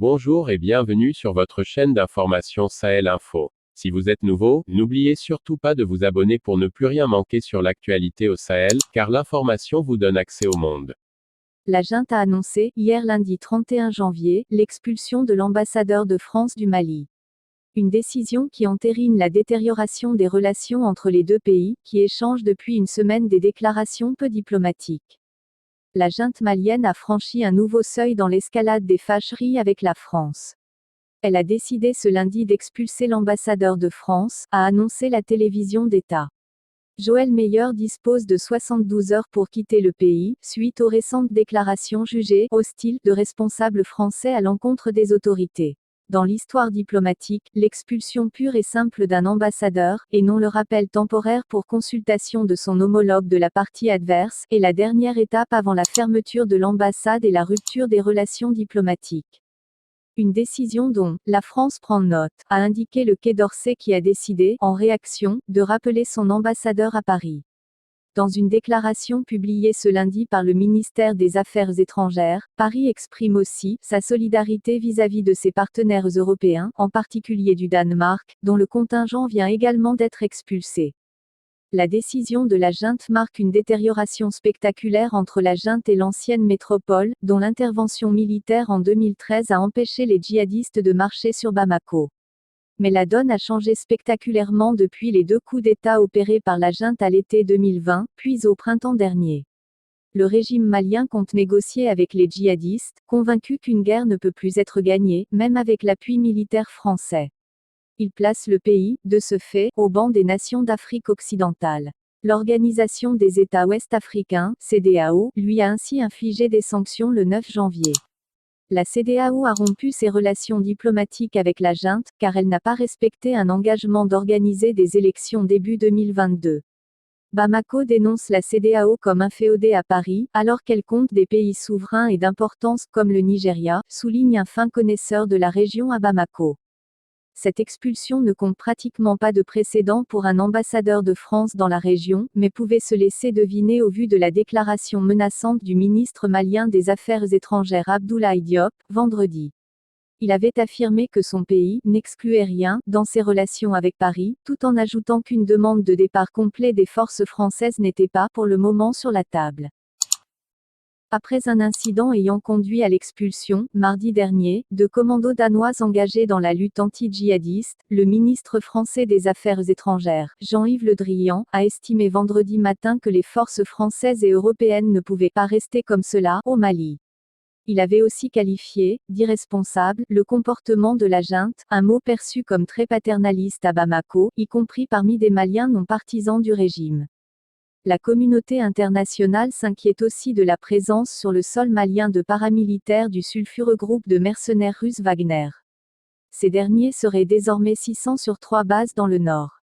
Bonjour et bienvenue sur votre chaîne d'information Sahel Info. Si vous êtes nouveau, n'oubliez surtout pas de vous abonner pour ne plus rien manquer sur l'actualité au Sahel, car l'information vous donne accès au monde. La junte a annoncé, hier lundi 31 janvier, l'expulsion de l'ambassadeur de France du Mali. Une décision qui entérine la détérioration des relations entre les deux pays, qui échangent depuis une semaine des déclarations peu diplomatiques. La junte malienne a franchi un nouveau seuil dans l'escalade des fâcheries avec la France. Elle a décidé ce lundi d'expulser l'ambassadeur de France, a annoncé la télévision d'État. Joël Meyer dispose de 72 heures pour quitter le pays, suite aux récentes déclarations jugées hostiles de responsables français à l'encontre des autorités. Dans l'histoire diplomatique, l'expulsion pure et simple d'un ambassadeur, et non le rappel temporaire pour consultation de son homologue de la partie adverse, est la dernière étape avant la fermeture de l'ambassade et la rupture des relations diplomatiques. Une décision dont la France prend note, a indiqué le Quai d'Orsay qui a décidé, en réaction, de rappeler son ambassadeur à Paris. Dans une déclaration publiée ce lundi par le ministère des Affaires étrangères, Paris exprime aussi sa solidarité vis-à-vis de ses partenaires européens, en particulier du Danemark, dont le contingent vient également d'être expulsé. La décision de la junte marque une détérioration spectaculaire entre la junte et l'ancienne métropole, dont l'intervention militaire en 2013 a empêché les djihadistes de marcher sur Bamako. Mais la donne a changé spectaculairement depuis les deux coups d'État opérés par la junte à l'été 2020, puis au printemps dernier. Le régime malien compte négocier avec les djihadistes, convaincu qu'une guerre ne peut plus être gagnée, même avec l'appui militaire français. Il place le pays, de ce fait, au banc des nations d'Afrique occidentale. L'Organisation des États ouest-africains, CEDEAO, lui a ainsi infligé des sanctions le 9 janvier. La CEDEAO a rompu ses relations diplomatiques avec la junte, car elle n'a pas respecté un engagement d'organiser des élections début 2022. Bamako dénonce la CEDEAO comme inféodée à Paris, alors qu'elle compte des pays souverains et d'importance, comme le Nigeria, souligne un fin connaisseur de la région à Bamako. Cette expulsion ne compte pratiquement pas de précédent pour un ambassadeur de France dans la région, mais pouvait se laisser deviner au vu de la déclaration menaçante du ministre malien des Affaires étrangères Abdoulaye Diop, vendredi. Il avait affirmé que son pays n'excluait rien dans ses relations avec Paris, tout en ajoutant qu'une demande de départ complet des forces françaises n'était pas pour le moment sur la table. Après un incident ayant conduit à l'expulsion, mardi dernier, de commandos danois engagés dans la lutte anti-djihadiste, le ministre français des Affaires étrangères, Jean-Yves Le Drian, a estimé vendredi matin que les forces françaises et européennes ne pouvaient pas rester comme cela, au Mali. Il avait aussi qualifié d'irresponsable le comportement de la junte, un mot perçu comme très paternaliste à Bamako, y compris parmi des Maliens non partisans du régime. La communauté internationale s'inquiète aussi de la présence sur le sol malien de paramilitaires du sulfureux groupe de mercenaires russes Wagner. Ces derniers seraient désormais 600 sur 3 bases dans le nord.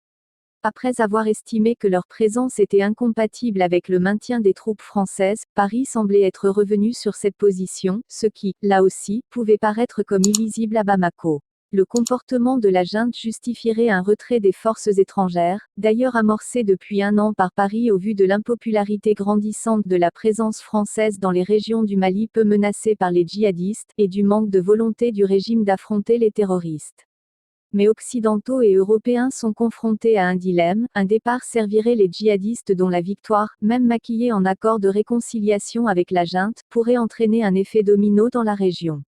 Après avoir estimé que leur présence était incompatible avec le maintien des troupes françaises, Paris semblait être revenu sur cette position, ce qui, là aussi, pouvait paraître comme illisible à Bamako. Le comportement de la junte justifierait un retrait des forces étrangères, d'ailleurs amorcé depuis un an par Paris au vu de l'impopularité grandissante de la présence française dans les régions du Mali peu menacées par les djihadistes, et du manque de volonté du régime d'affronter les terroristes. Mais occidentaux et européens sont confrontés à un dilemme, un départ servirait les djihadistes dont la victoire, même maquillée en accord de réconciliation avec la junte, pourrait entraîner un effet domino dans la région.